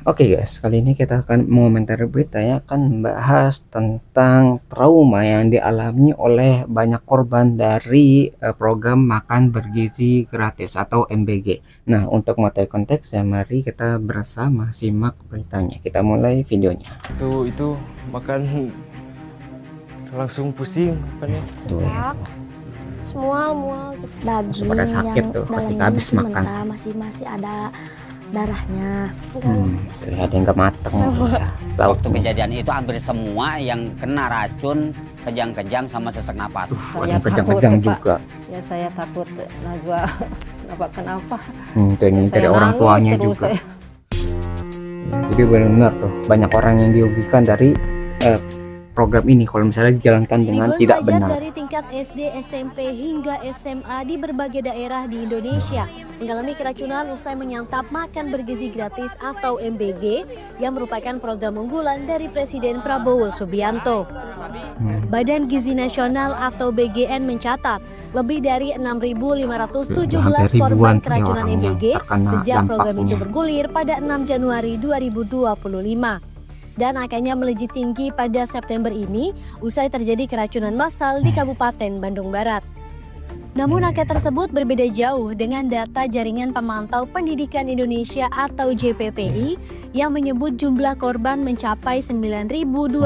Oke guys, kali ini kita akan mengomentari berita yang akan membahas tentang trauma yang dialami oleh banyak korban dari program makan bergizi gratis atau MBG. Nah, untuk mengetahui konteksnya, mari kita bersama simak beritanya. Kita mulai videonya. Itu makan langsung pusing apanya. Sesak, semua Langsung daging pada sakit yang tuh ketika dalamnya habis masih makan. mentah, masih ada darahnya. Ada yang gak mateng. Lauk Waktu kejadian itu hampir semua yang kena racun kejang-kejang sama sesak napas. yang kejang-kejang juga. Ya saya takut Najwa kenapa Itu ini saya dari orang nangis tuanya terus juga. saya. Jadi benar tuh banyak orang yang dirugikan dari program ini kalau misalnya dijalankan dengan Ribuan tidak pelajar benar. dari tingkat SD, SMP hingga SMA di berbagai daerah di Indonesia mengalami keracunan usai menyantap makan bergizi gratis atau MBG yang merupakan program unggulan dari Presiden Prabowo Subianto. Badan Gizi Nasional atau BGN mencatat lebih dari 6.517 korban keracunan MBG sejak program itu bergulir pada 6 Januari 2025. Dan angkanya melejit tinggi pada September ini usai terjadi keracunan massal di Kabupaten Bandung Barat. Namun angka tersebut berbeda jauh dengan data Jaringan Pemantau Pendidikan Indonesia atau JPPI yang menyebut jumlah korban mencapai 9.259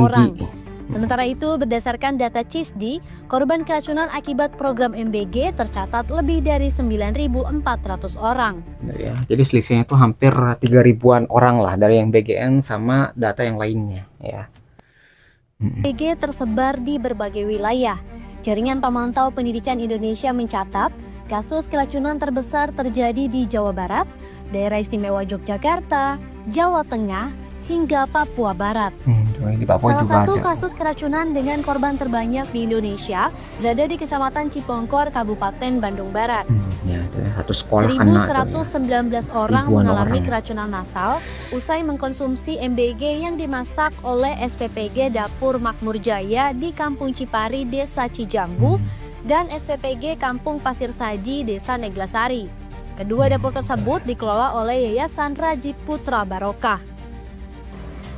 orang. Sementara itu, berdasarkan data CISDI, korban keracunan akibat program MBG tercatat lebih dari 9.400 orang. Ya, jadi selisihnya itu hampir 3.000-an orang lah dari yang BGN sama data yang lainnya ya. MBG tersebar di berbagai wilayah. Jaringan Pemantau Pendidikan Indonesia mencatat kasus keracunan terbesar terjadi di Jawa Barat, Daerah Istimewa Yogyakarta, Jawa Tengah, hingga Papua Barat. Di Papua Salah juga satu ada. kasus keracunan dengan korban terbanyak di Indonesia berada di Kecamatan Cipongkor, Kabupaten Bandung Barat. Ya, satu sekolah kena tuh ya. 1.119 orang Ribuan mengalami orang. keracunan massal usai mengkonsumsi MBG yang dimasak oleh SPPG Dapur Makmur Jaya di Kampung Cipari, Desa Cijambu, dan SPPG Kampung Pasir Saji, Desa Neglasari. Kedua dapur tersebut dikelola oleh Yayasan Raji Putra Barokah.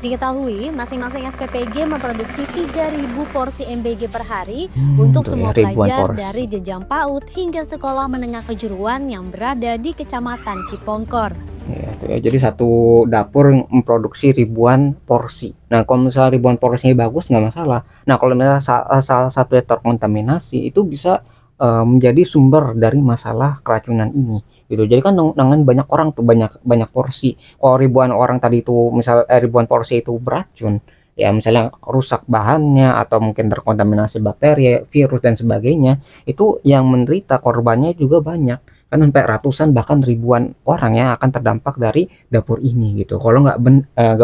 Diketahui masing-masing SPPG memproduksi 3.000 porsi MBG per hari untuk semua pelajar dari jenjang PAUD hingga sekolah menengah kejuruan yang berada di Kecamatan Cipongkor. Ya, jadi satu dapur memproduksi ribuan porsi. Nah, kalau misalnya ribuan porsinya bagus nggak masalah. Nah, kalau misalnya salah satu yang terkontaminasi itu bisa menjadi sumber dari masalah keracunan ini. Gitu. Jadi kan nangan banyak orang tuh banyak porsi. Kalau ribuan orang tadi itu misal ribuan porsi itu beracun, ya misalnya rusak bahannya atau mungkin terkontaminasi bakteri, virus dan sebagainya, itu yang menderita korbannya juga banyak. Kan sampai ratusan bahkan ribuan orang yang akan terdampak dari dapur ini gitu. Kalau nggak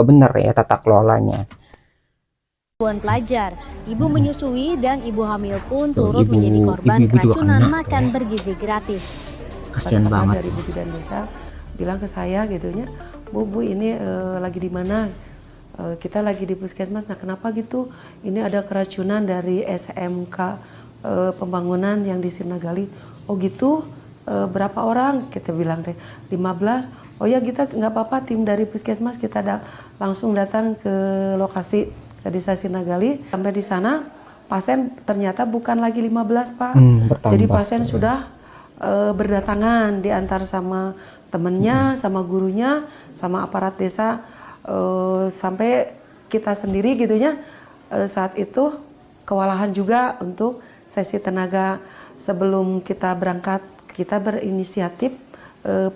benar ya tata kelolanya. Ribuan pelajar, ibu menyusui dan ibu hamil pun Tuh, turut menjadi korban ibu juga keracunan kena, makan ya. bergizi gratis. Kasian banget. Dari Ibu Bidan Desa bilang ke saya gitunya, Bu ini lagi di mana? Kita lagi di puskesmas. Nah kenapa gitu? Ini ada keracunan dari SMK pembangunan yang di Sirnagali. Oh gitu? Berapa orang? Kita bilang teh 15. Oh ya kita nggak apa-apa, tim dari puskesmas kita langsung datang ke lokasi ke Desa Sirnagali. Sampai di sana pasien ternyata bukan lagi 15 Pak. Jadi pasien sudah berdatangan diantar sama temennya, sama gurunya, sama aparat desa, sampai kita sendiri gitunya. Saat itu kewalahan juga untuk sesi tenaga sebelum kita berangkat. Kita berinisiatif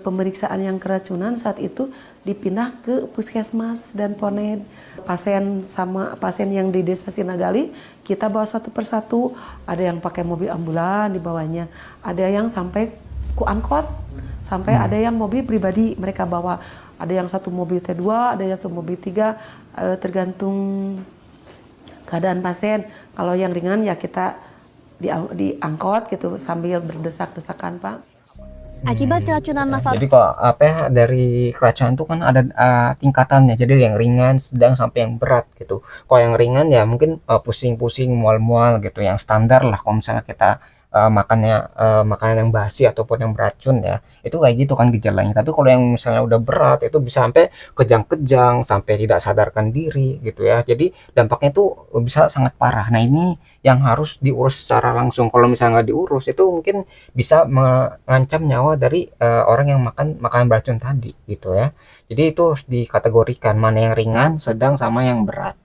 pemeriksaan yang keracunan saat itu dipindah ke puskesmas dan poned. Pasien yang di Desa Sirnagali kita bawa satu persatu. Ada yang pakai mobil ambulan di bawahnya, ada yang sampai ku angkot, sampai ada yang mobil pribadi mereka bawa. Ada yang satu mobil T2, ada yang satu mobil 3, tergantung keadaan pasien. Kalau yang ringan ya kita diangkot gitu sambil berdesak-desakan Pak. Akibat keracunan massal. Jadi kok dari keracunan itu kan ada tingkatannya. Jadi yang ringan, sedang sampai yang berat gitu. Kalau yang ringan ya mungkin pusing-pusing, mual-mual gitu, yang standar lah kalau misalnya kita makanan yang basi ataupun yang beracun ya, itu kayak gitu kan gejalanya. Tapi kalau yang misalnya udah berat itu bisa sampai kejang-kejang, sampai tidak sadarkan diri gitu ya. Jadi dampaknya itu bisa sangat parah. Nah ini yang harus diurus secara langsung. Kalau misalnya nggak diurus itu mungkin bisa mengancam nyawa dari orang yang makan makanan beracun tadi gitu ya. Jadi itu harus dikategorikan mana yang ringan, sedang, sama yang berat.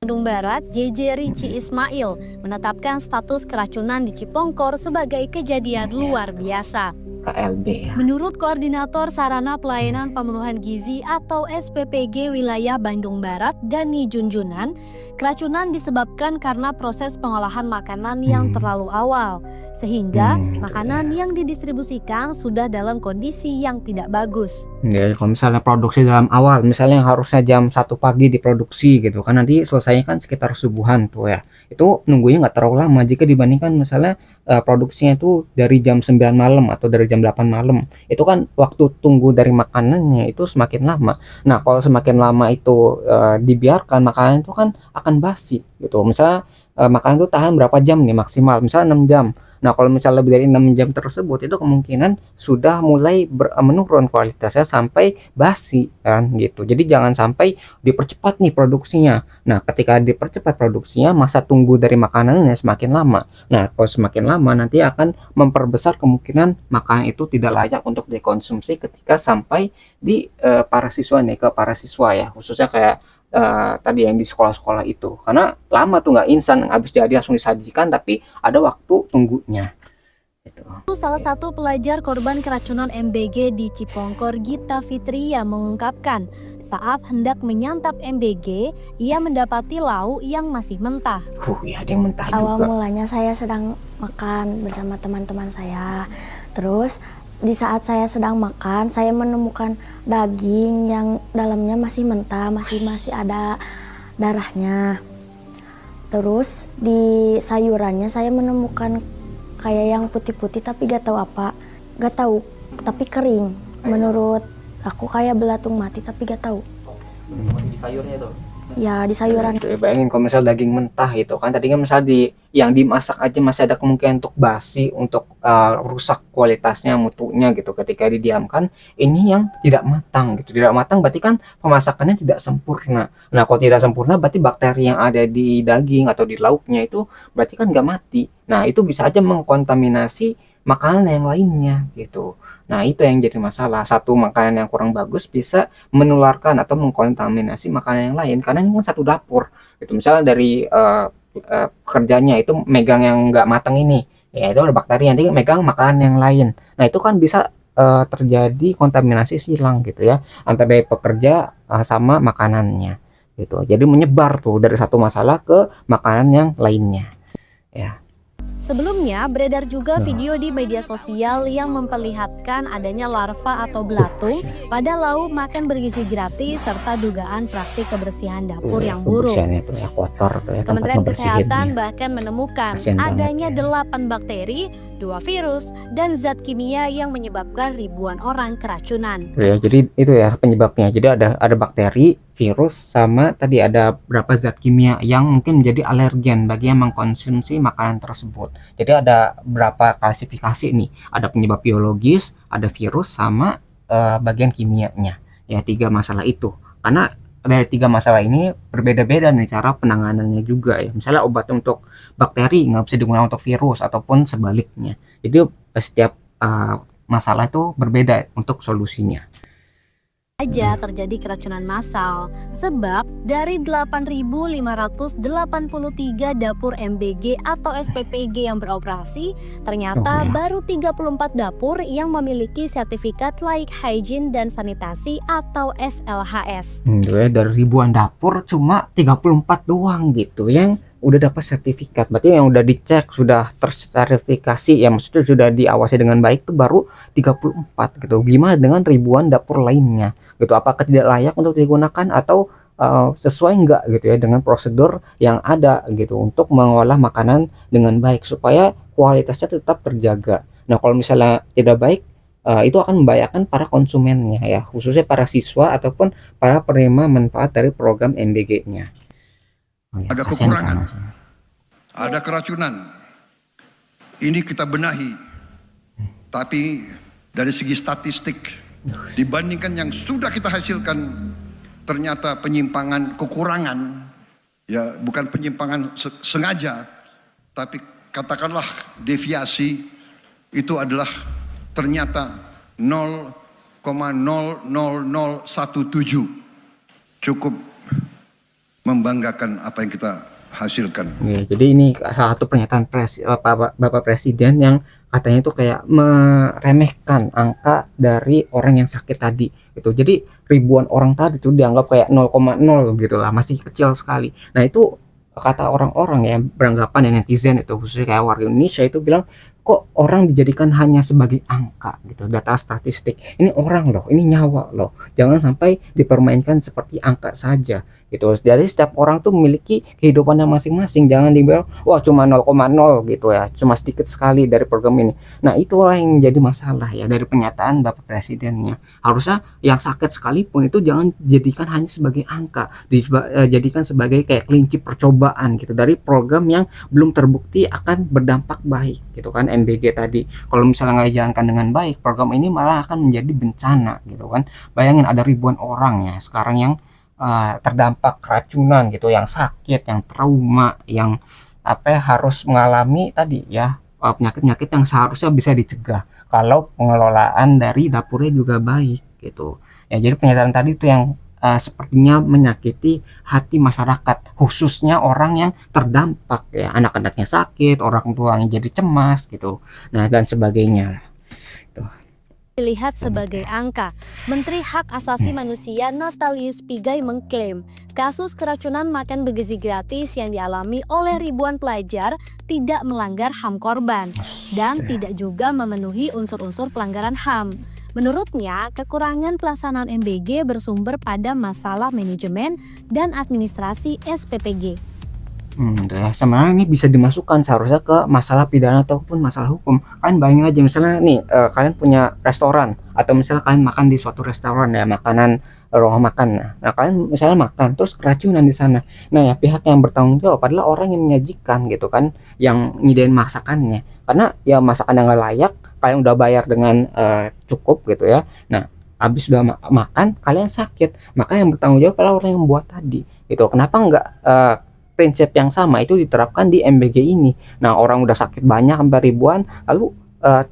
Bandung Barat, JJ Ricci Ismail menetapkan status keracunan di Cipongkor sebagai kejadian luar biasa. KLB ya. Menurut Koordinator Sarana Pelayanan Pemenuhan Gizi atau SPPG Wilayah Bandung Barat, Dani Junjunan, keracunan disebabkan karena proses pengolahan makanan yang terlalu awal, sehingga makanan yang didistribusikan sudah dalam kondisi yang tidak bagus. Ya, kalau misalnya produksi dalam awal, misalnya yang harusnya jam 1 pagi diproduksi gitu kan, nanti selesainya kan sekitar subuhan tuh ya. Itu nunggunya nggak terlalu lama jika dibandingkan misalnya produksinya itu dari jam 9 malam atau dari jam 8 malam. Itu kan waktu tunggu dari makanannya itu semakin lama. Nah, kalau semakin lama itu dibiarkan, makanan itu kan akan basi gitu. Misalnya makanan itu tahan berapa jam nih maksimal, misalnya 6 jam. Nah, kalau misalnya lebih dari 6 jam tersebut itu kemungkinan sudah mulai menurun kualitasnya sampai basi kan gitu. Jadi jangan sampai dipercepat nih produksinya. Nah, ketika dipercepat produksinya, masa tunggu dari makanannya semakin lama. Nah, kalau semakin lama nanti akan memperbesar kemungkinan makanan itu tidak layak untuk dikonsumsi ketika sampai di para siswa nih, ke para siswa ya, khususnya kayak tadi yang di sekolah-sekolah itu, karena lama tuh, nggak instan habis jadi langsung disajikan, tapi ada waktu tunggunya gitu. Salah satu pelajar korban keracunan MBG di Cipongkor, Gita Fitria, mengungkapkan saat hendak menyantap MBG, ia mendapati lauk yang masih mentah. Ya ada yang mentah Awal juga. mulanya saya sedang makan bersama teman-teman saya. Terus di saat saya sedang makan, saya menemukan daging yang dalamnya masih mentah, masih ada darahnya. Terus di sayurannya saya menemukan kayak yang putih-putih tapi gak tahu apa, gak tahu, tapi kering. Menurut aku kayak belatung mati tapi gak tahu. Di sayurnya itu? Ya di sayuran. Ya, bayangin kalau misal daging mentah gitu kan, tadinya misal yang dimasak aja masih ada kemungkinan untuk basi, untuk rusak kualitasnya, mutunya gitu ketika didiamkan. Ini yang tidak matang gitu, tidak matang berarti kan pemasakannya tidak sempurna. Nah, kalau tidak sempurna berarti bakteri yang ada di daging atau di lauknya itu berarti kan nggak mati. Nah, itu bisa aja mengkontaminasi makanan yang lainnya gitu. Nah, itu yang jadi masalah. Satu makanan yang kurang bagus bisa menularkan atau mengkontaminasi makanan yang lain, karena ini kan satu dapur gitu. Misalnya dari kerjanya itu megang yang nggak matang ini, ya itu ada bakteri, nanti megang makanan yang lain. Nah, itu kan bisa terjadi kontaminasi silang gitu ya, antara dari pekerja sama makanannya gitu. Jadi menyebar tuh dari satu masalah ke makanan yang lainnya ya. Sebelumnya, beredar juga video di media sosial yang memperlihatkan adanya larva atau belatung pada lauk makan bergizi gratis serta dugaan praktik kebersihan dapur yang buruk. Kebersihannya tuh ya kotor tuh ya, tempat Kementerian Kesehatan ngebersihinnya. bahkan menemukan Kasian banget adanya ya. 8 bakteri, 2 virus, dan zat kimia yang menyebabkan ribuan orang keracunan. Ya, jadi itu ya penyebabnya. Jadi ada bakteri, virus, sama tadi ada berapa zat kimia yang mungkin menjadi alergen bagi yang mengkonsumsi makanan tersebut. Jadi ada berapa klasifikasi nih. Ada penyebab biologis, ada virus, sama bagian kimianya. Ya, 3 masalah itu. Karena dari 3 masalah ini berbeda-beda nih cara penanganannya juga ya. Misalnya obat untuk bakteri nggak bisa digunakan untuk virus ataupun sebaliknya. Jadi setiap masalah itu berbeda untuk solusinya. Aja terjadi keracunan massal sebab dari 8.583 dapur MBG atau SPPG yang beroperasi, ternyata baru 34 dapur yang memiliki sertifikat Layak Hygiene dan Sanitasi atau SLHS. Ya, dari ribuan dapur cuma 34 doang gitu yang udah dapat sertifikat. Berarti yang udah dicek, sudah tersertifikasi ya, maksudnya sudah diawasi dengan baik tuh baru 34 gitu. Gimana dengan ribuan dapur lainnya gitu, apakah tidak layak untuk digunakan atau sesuai enggak gitu ya dengan prosedur yang ada gitu untuk mengolah makanan dengan baik supaya kualitasnya tetap terjaga. Nah, kalau misalnya tidak baik, itu akan membahayakan para konsumennya ya, khususnya para siswa ataupun para penerima manfaat dari program MBG-nya. Ada kekurangan, ada keracunan, ini kita benahi. Tapi dari segi statistik, dibandingkan yang sudah kita hasilkan, ternyata penyimpangan, kekurangan, ya bukan penyimpangan sengaja, tapi katakanlah deviasi, itu adalah ternyata 0,00017. Cukup membanggakan apa yang kita hasilkan. Ya, jadi ini salah satu pernyataan Bapak Presiden yang katanya itu kayak meremehkan angka dari orang yang sakit tadi gitu. Jadi ribuan orang tadi itu dianggap kayak 0,0 gitu lah, masih kecil sekali. Nah itu kata orang-orang yang beranggapan, ya netizen itu khususnya kayak warga Indonesia itu bilang, kok orang dijadikan hanya sebagai angka gitu, data statistik. Ini orang loh, ini nyawa loh, jangan sampai dipermainkan seperti angka saja gitu. Jadi setiap orang tuh memiliki kehidupannya masing-masing, jangan dibilang wah cuma 0,0 gitu ya, cuma sedikit sekali dari program ini. Nah itulah yang jadi masalah ya dari pernyataan Bapak Presidennya. Harusnya yang sakit sekalipun itu jangan jadikan hanya sebagai angka, dijadikan sebagai kayak kelinci percobaan gitu dari program yang belum terbukti akan berdampak baik gitu kan. MBG tadi kalau misalnya nggak dijalankan dengan baik, program ini malah akan menjadi bencana gitu kan. Bayangin ada ribuan orang ya sekarang yang terdampak keracunan gitu, yang sakit, yang trauma, yang harus mengalami tadi ya penyakit-penyakit yang seharusnya bisa dicegah kalau pengelolaan dari dapurnya juga baik gitu ya. Jadi pernyataan tadi itu yang sepertinya menyakiti hati masyarakat, khususnya orang yang terdampak ya, anak-anaknya sakit, orang tua yang jadi cemas gitu, nah dan sebagainya tuh. Dilihat sebagai angka, Menteri Hak Asasi Manusia Natalius Pigai mengklaim kasus keracunan makan bergizi gratis yang dialami oleh ribuan pelajar tidak melanggar HAM korban dan tidak juga memenuhi unsur-unsur pelanggaran HAM. Menurutnya, kekurangan pelaksanaan MBG bersumber pada masalah manajemen dan administrasi SPPG. Sebenarnya ini bisa dimasukkan seharusnya ke masalah pidana ataupun masalah hukum. Kalian bayangin aja misalnya nih, kalian punya restoran atau misalnya kalian makan di suatu restoran ya, makanan rumah makan. Nah kalian misalnya makan terus keracunan di sana. Nah ya pihak yang bertanggung jawab adalah orang yang menyajikan gitu kan, yang nyediain masakannya. Karena ya masakan yang nggak layak, kalian udah bayar dengan cukup gitu ya. Nah habis udah makan kalian sakit, maka yang bertanggung jawab adalah orang yang membuat tadi gitu. Kenapa nggak prinsip yang sama itu diterapkan di MBG ini? Nah orang udah sakit banyak sampai ribuan, lalu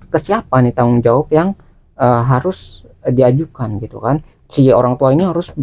ke siapa nih tanggung jawab yang harus diajukan gitu kan? Si orang tua ini harus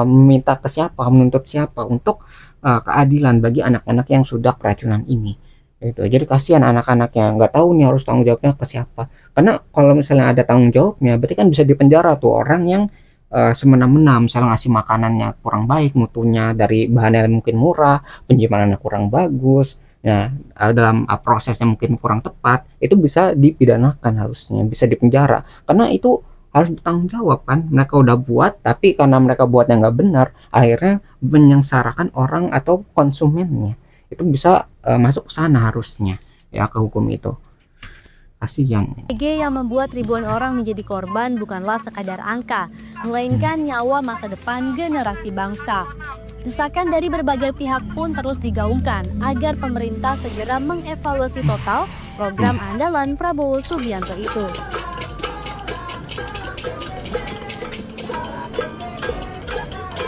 meminta ke siapa, menuntut siapa untuk keadilan bagi anak-anak yang sudah keracunan ini gitu. Jadi kasihan anak-anaknya, nggak tahu nih harus tanggung jawabnya ke siapa. Karena kalau misalnya ada tanggung jawabnya, berarti kan bisa dipenjara tuh orang yang semena-mena, misalnya ngasih makanannya kurang baik mutunya, dari bahan yang mungkin murah, penyimpanannya kurang bagus, nah dalam prosesnya mungkin kurang tepat, itu bisa dipidanakan, harusnya bisa dipenjara karena itu harus bertanggung jawab kan. Mereka udah buat, tapi karena mereka buatnya nggak benar, akhirnya menyengsarakan orang atau konsumennya, itu bisa masuk ke sana harusnya ya, ke hukum itu. Kasihan. MBG yang membuat ribuan orang menjadi korban bukanlah sekadar angka, melainkan nyawa masa depan generasi bangsa. Desakan dari berbagai pihak pun terus digaungkan agar pemerintah segera mengevaluasi total program andalan Prabowo Subianto itu.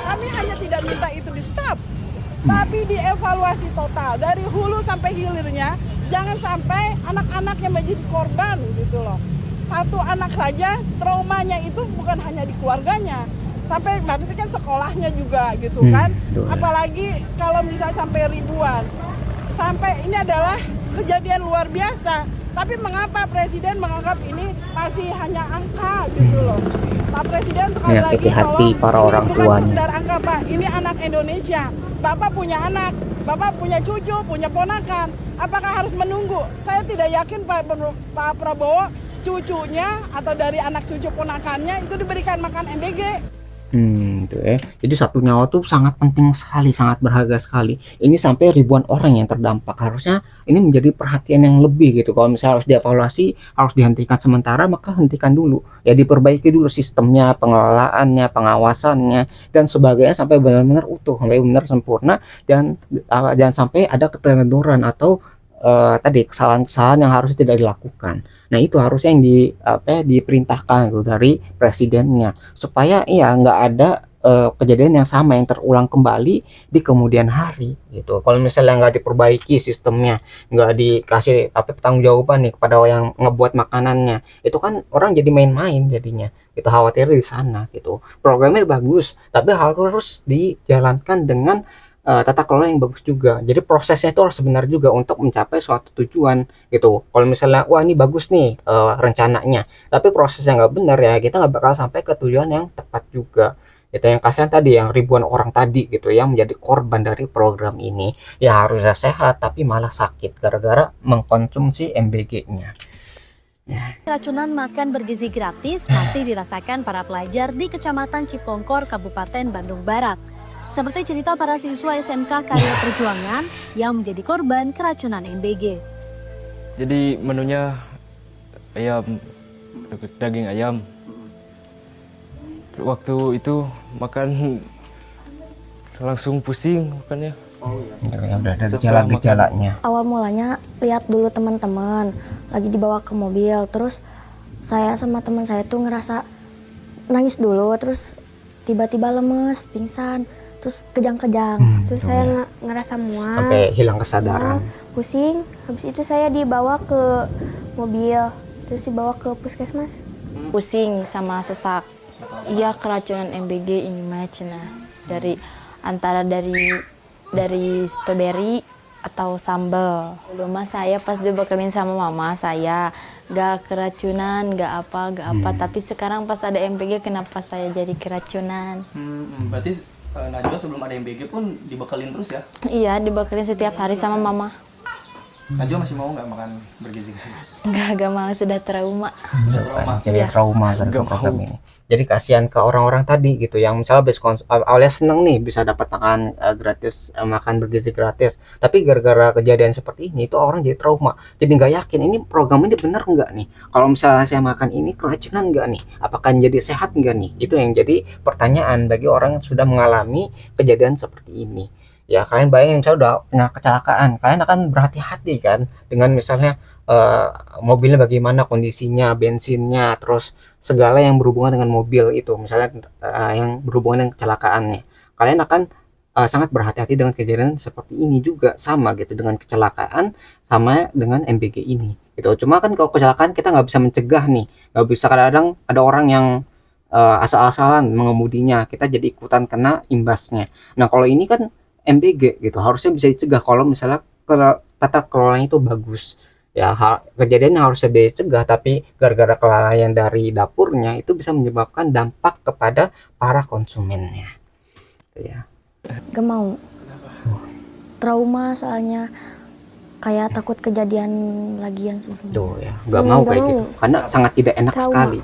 Kami hanya tidak minta itu di stop, tapi dievaluasi total dari hulu sampai hilirnya. Jangan sampai anak-anak yang menjadi korban gitu loh. Satu anak saja traumanya itu bukan hanya di keluarganya, sampai berarti kan sekolahnya juga gitu kan. Apalagi kalau misalnya sampai ribuan. Sampai ini adalah kejadian luar biasa. Tapi mengapa Presiden menganggap ini masih hanya angka gitu loh. Pak Presiden sekali lagi hati para ini orang bukan tuanya. sekedar angka Pak, ini anak Indonesia. Bapak punya anak, Bapak punya cucu, punya ponakan. Apakah harus menunggu? Saya tidak yakin Pak Prabowo cucunya atau dari anak cucu ponakannya itu diberikan makan MBG. Gitu ya. Jadi satu nyawa tuh sangat penting sekali, sangat berharga sekali. Ini sampai ribuan orang yang terdampak. Harusnya ini menjadi perhatian yang lebih gitu. Kalau misalnya harus dievaluasi, harus dihentikan sementara, maka hentikan dulu. Ya diperbaiki dulu sistemnya, pengelolaannya, pengawasannya dan sebagainya sampai benar-benar utuh, sampai benar sempurna, dan jangan sampai ada keteledoran atau tadi kesalahan-kesalahan yang harusnya tidak dilakukan. Nah itu harusnya yang diperintahkan gitu dari presidennya supaya ya nggak ada kejadian yang sama yang terulang kembali di kemudian hari gitu. Kalau misalnya nggak diperbaiki sistemnya, nggak dikasih pertanggungjawaban nih kepada yang ngebuat makanannya, itu kan orang jadi main-main jadinya. Itu khawatir di sana gitu. Programnya bagus, tapi harus dijalankan dengan tata kelola yang bagus juga. Jadi prosesnya itu harus benar juga untuk mencapai suatu tujuan gitu. Kalau misalnya wah ini bagus nih rencananya, tapi prosesnya nggak benar ya kita nggak bakal sampai ke tujuan yang tepat juga. Itu yang kasihan tadi yang ribuan orang tadi gitu yang menjadi korban dari program ini. Ya harusnya sehat tapi malah sakit gara-gara mengkonsumsi MBG-nya. Keracunan makan bergizi gratis masih dirasakan para pelajar di Kecamatan Cipongkor, Kabupaten Bandung Barat. Seperti cerita para siswa SMK Karya Perjuangan yang menjadi korban keracunan MBG. Jadi menunya ayam, daging ayam. Waktu itu makan langsung pusing makannya. Ya, udah ada gejala-gejalanya. Awal mulanya lihat dulu teman-teman lagi dibawa ke mobil, terus saya sama teman saya tuh ngerasa nangis dulu, terus tiba-tiba lemes, pingsan, terus kejang-kejang, terus saya ngerasa mual, Sampai hilang kesadaran. pusing. Habis itu saya dibawa ke mobil, terus dibawa ke puskesmas. Pusing sama sesak. Iya, keracunan MBG ini macam dari antara dari stroberi atau sambal. Dulu mah saya pas dibekelin sama mama saya gak keracunan, gak apa. Tapi sekarang pas ada MBG kenapa saya jadi keracunan? Berarti Najwa sebelum ada MBG pun dibekelin terus ya? Iya, dibekelin setiap hari sama mama. Najwa masih mau nggak makan bergizi? Gak mau, sudah trauma. Jadi Iya. trauma dari program ini. Jadi kasihan ke orang-orang tadi gitu yang misalnya awalnya seneng nih bisa dapat makan gratis, makan bergizi gratis, tapi gara-gara kejadian seperti ini itu orang jadi trauma, jadi nggak yakin ini program ini bener nggak nih, kalau misalnya saya makan ini keracunan nggak nih, apakah jadi sehat nggak nih, itu yang jadi pertanyaan bagi orang yang sudah mengalami kejadian seperti ini. Ya kalian bayangin misalnya udah kena kecelakaan, kalian akan berhati-hati kan dengan misalnya mobilnya bagaimana kondisinya, bensinnya, terus segala yang berhubungan dengan mobil itu, misalnya yang berhubungan dengan kecelakaannya. Kalian akan sangat berhati-hati dengan kejadian seperti ini juga, sama gitu dengan kecelakaan sama dengan MBG ini. Gitu. Cuma kan kalau kecelakaan kita nggak bisa mencegah nih, nggak bisa, kadang-kadang ada orang yang asal-asalan mengemudinya, kita jadi ikutan kena imbasnya. Nah kalau ini kan MBG gitu, harusnya bisa dicegah kalau misalnya tata kelolanya itu bagus. Ya kejadian harusnya dicegah, tapi gara-gara kelalaian dari dapurnya itu bisa menyebabkan dampak kepada para konsumennya. Ya. Gak mau. Trauma soalnya kayak takut kejadian lagi yang sebelumnya. Tuh ya, nggak mau kayak gitu, karena sangat tidak enak Trauma. sekali.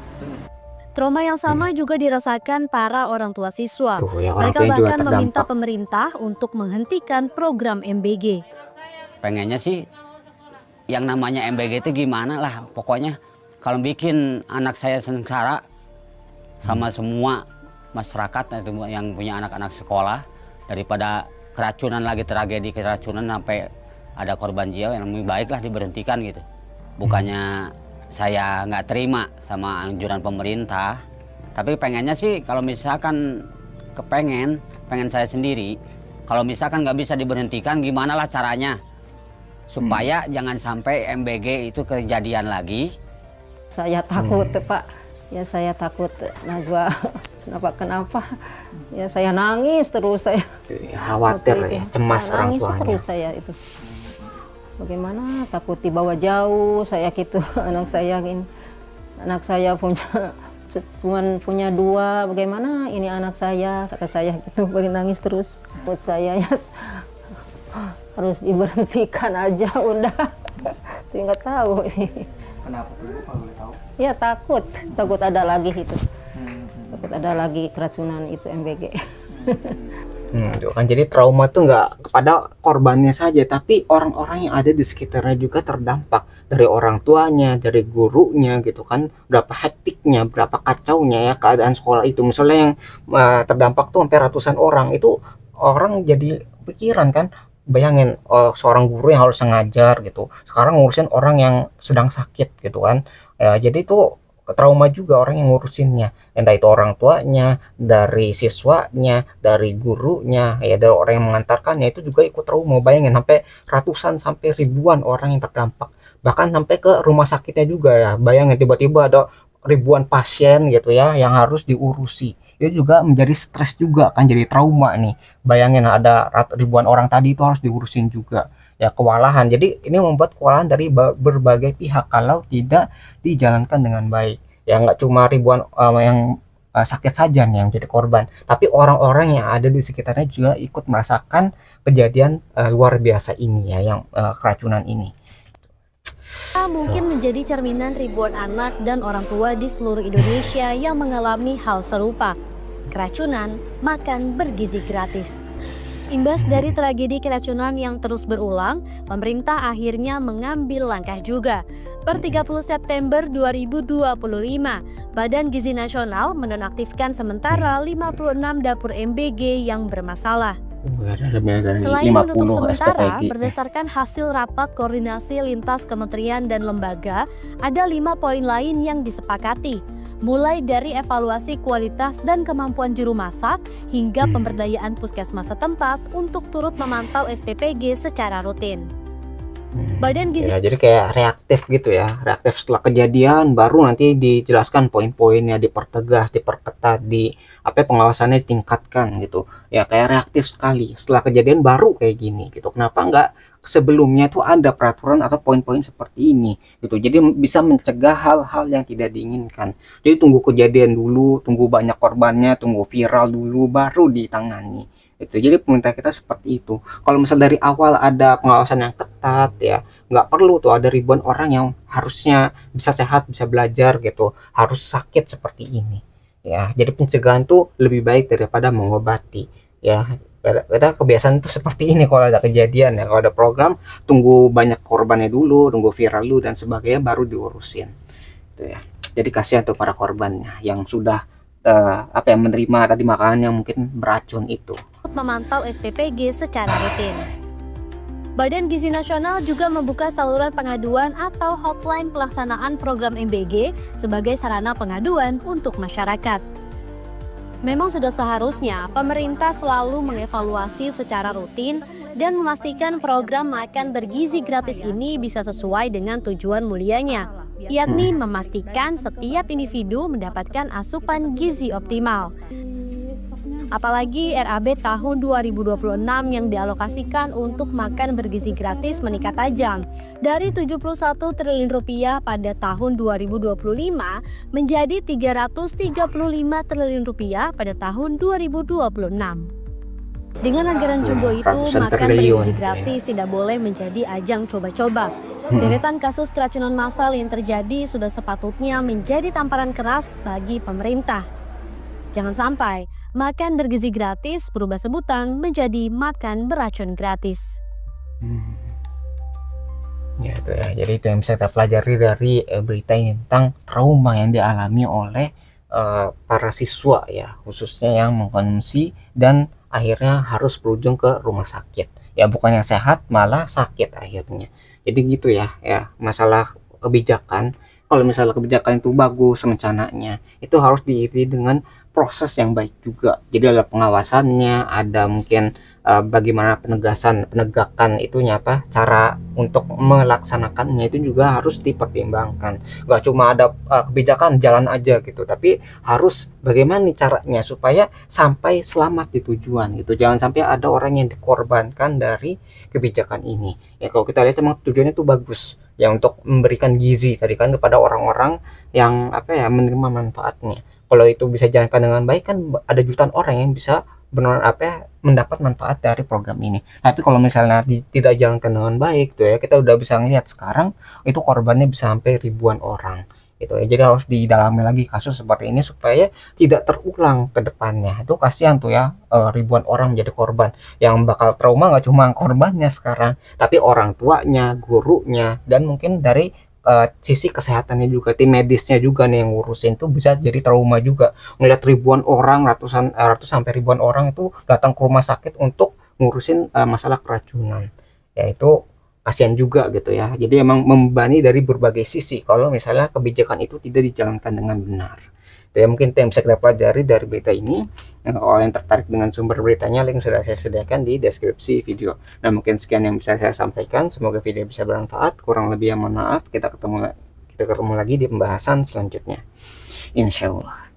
Trauma yang sama juga dirasakan para orang tua siswa. Tuh ya, orang Mereka tuanya juga bahkan meminta terdampak. pemerintah untuk menghentikan program MBG. Pengennya sih yang namanya MBG itu gimana lah, pokoknya kalau bikin anak saya sengsara sama semua masyarakat itu yang punya anak-anak sekolah, daripada keracunan lagi, tragedi keracunan sampai ada korban jiwa, yang lebih baik lah diberhentikan gitu. Bukannya saya nggak terima sama anjuran pemerintah, tapi pengennya sih kalau misalkan pengen saya sendiri, kalau misalkan nggak bisa diberhentikan, gimana lah caranya supaya jangan sampai MBG itu kejadian lagi. Saya takut, Pak. Ya saya takut Najwa kenapa. Ya saya nangis terus saya. Khawatir ya, cemas orang Nangis tuanya. terus saya itu. Bagaimana, takut dibawa jauh saya gitu. Anak saya cuman punya 2, bagaimana ini anak saya, kata saya gitu, nangis terus. Menurut saya ya, harus diberhentikan aja udah. Tapi nggak tahu ini. Kenapa kalau boleh tahu? Ya takut ada lagi itu. Takut ada lagi keracunan itu MBG. Tuh kan, jadi trauma tuh nggak kepada korbannya saja, tapi orang-orang yang ada di sekitarnya juga terdampak, dari orang tuanya, dari gurunya gitu kan, berapa hektiknya, berapa kacaunya ya keadaan sekolah itu. Misalnya yang terdampak tuh sampai ratusan orang, itu orang jadi pikiran kan, bayangin seorang guru yang harus ngajar gitu, sekarang ngurusin orang yang sedang sakit gitu kan. Jadi itu trauma juga orang yang ngurusinnya, entah itu orang tuanya, dari siswanya, dari gurunya, ya dari orang yang mengantarkannya itu juga ikut trauma. Bayangin sampai ratusan sampai ribuan orang yang terdampak, bahkan sampai ke rumah sakitnya juga ya. Bayangin tiba-tiba ada ribuan pasien gitu ya yang harus diurusi, itu juga menjadi stres juga kan, jadi trauma nih. Bayangin ada ribuan orang tadi itu harus diurusin juga, ya kewalahan. Jadi ini membuat kewalahan dari berbagai pihak kalau tidak dijalankan dengan baik. Ya nggak cuma ribuan yang sakit saja nih yang jadi korban, tapi orang-orang yang ada di sekitarnya juga ikut merasakan kejadian luar biasa ini ya, yang keracunan ini. Mungkin menjadi cerminan ribuan anak dan orang tua di seluruh Indonesia yang mengalami hal serupa. Keracunan, makan bergizi gratis. Imbas dari tragedi keracunan yang terus berulang, pemerintah akhirnya mengambil langkah juga. Per 30 September 2025, Badan Gizi Nasional menonaktifkan sementara 56 dapur MBG yang bermasalah. Selain menutup sementara, berdasarkan hasil rapat koordinasi lintas kementerian dan lembaga, ada 5 poin lain yang disepakati, mulai dari evaluasi kualitas dan kemampuan juru masak hingga pemberdayaan puskesmas setempat untuk turut memantau SPPG secara rutin. Badan Gizi jadi kayak reaktif gitu ya, reaktif setelah kejadian baru nanti dijelaskan poin-poinnya, dipertegas, diperketat, pengawasannya ditingkatkan gitu ya. Kayak reaktif sekali setelah kejadian baru kayak gini gitu. Kenapa nggak sebelumnya tuh ada peraturan atau poin-poin seperti ini gitu, jadi bisa mencegah hal-hal yang tidak diinginkan. Jadi tunggu kejadian dulu, tunggu banyak korbannya, tunggu viral dulu baru ditangani itu. Jadi pemerintah kita seperti itu. Kalau misal dari awal ada pengawasan yang ketat ya, nggak perlu tuh ada ribuan orang yang harusnya bisa sehat, bisa belajar gitu, harus sakit seperti ini ya. Jadi pencegahan tuh lebih baik daripada mengobati ya. Kita kebiasaan tuh seperti ini kalau ada kejadian ya, kalau ada program tunggu banyak korbannya dulu, tunggu viral dulu dan sebagainya baru diurusin itu ya. Jadi kasihan tuh para korbannya yang sudah menerima tadi makanan yang mungkin beracun itu. Memantau SPPG secara rutin. Badan Gizi Nasional juga membuka saluran pengaduan atau hotline pelaksanaan program MBG sebagai sarana pengaduan untuk masyarakat. Memang sudah seharusnya pemerintah selalu mengevaluasi secara rutin dan memastikan program makan bergizi gratis ini bisa sesuai dengan tujuan mulianya, yakni memastikan setiap individu mendapatkan asupan gizi optimal. Apalagi RAB tahun 2026 yang dialokasikan untuk makan bergizi gratis meningkat tajam dari 71 triliun rupiah pada tahun 2025 menjadi 335 triliun rupiah pada tahun 2026. Dengan anggaran jumbo itu, makan bergizi gratis tidak boleh menjadi ajang coba-coba. Deretan kasus keracunan massal yang terjadi sudah sepatutnya menjadi tamparan keras bagi pemerintah. Jangan sampai makan bergizi gratis berubah sebutan menjadi makan beracun gratis. Ya itu ya. Jadi itu yang bisa kita pelajari dari berita ini tentang trauma yang dialami oleh para siswa ya, khususnya yang mengkonsumsi dan akhirnya harus berujung ke rumah sakit. Ya bukannya sehat malah sakit akhirnya. Jadi gitu ya, masalah kebijakan. Kalau misalnya kebijakan itu bagus rencananya, itu harus diikuti dengan proses yang baik juga. Jadi ada pengawasannya, ada mungkin bagaimana penegakan itunya cara untuk melaksanakannya itu juga harus dipertimbangkan. Gak cuma ada kebijakan jalan aja gitu, tapi harus bagaimana nih caranya supaya sampai selamat di tujuan gitu. Jangan sampai ada orang yang dikorbankan dari kebijakan ini. Ya kalau kita lihat emang tujuannya itu bagus ya, untuk memberikan gizi tadi kan kepada orang-orang yang menerima manfaatnya. Kalau itu bisa dijalankan dengan baik kan ada jutaan orang yang bisa benar mendapat manfaat dari program ini. Tapi kalau misalnya tidak dijalankan dengan baik tuh ya, kita udah bisa ngelihat sekarang itu korbannya bisa sampai ribuan orang gitu ya. Jadi harus didalami lagi kasus seperti ini supaya tidak terulang ke depannya. Itu kasihan tuh ya, ribuan orang menjadi korban. Yang bakal trauma nggak cuma korbannya sekarang, tapi orang tuanya, gurunya, dan mungkin dari sisi kesehatannya juga, tim medisnya juga nih yang ngurusin tuh bisa jadi trauma juga ngeliat ribuan orang, ratus sampai ribuan orang itu datang ke rumah sakit untuk ngurusin masalah keracunan, yaitu kasihan juga gitu ya. Jadi emang membebani dari berbagai sisi kalau misalnya kebijakan itu tidak dijalankan dengan benar. Ya, mungkin itu yang bisa kita pelajari dari berita ini. Kalau yang tertarik dengan sumber beritanya, link sudah saya sediakan di deskripsi video. Nah, mungkin sekian yang bisa saya sampaikan. Semoga video bisa bermanfaat. Kurang lebih yang mohon maaf. Kita ketemu lagi di pembahasan selanjutnya, insya Allah.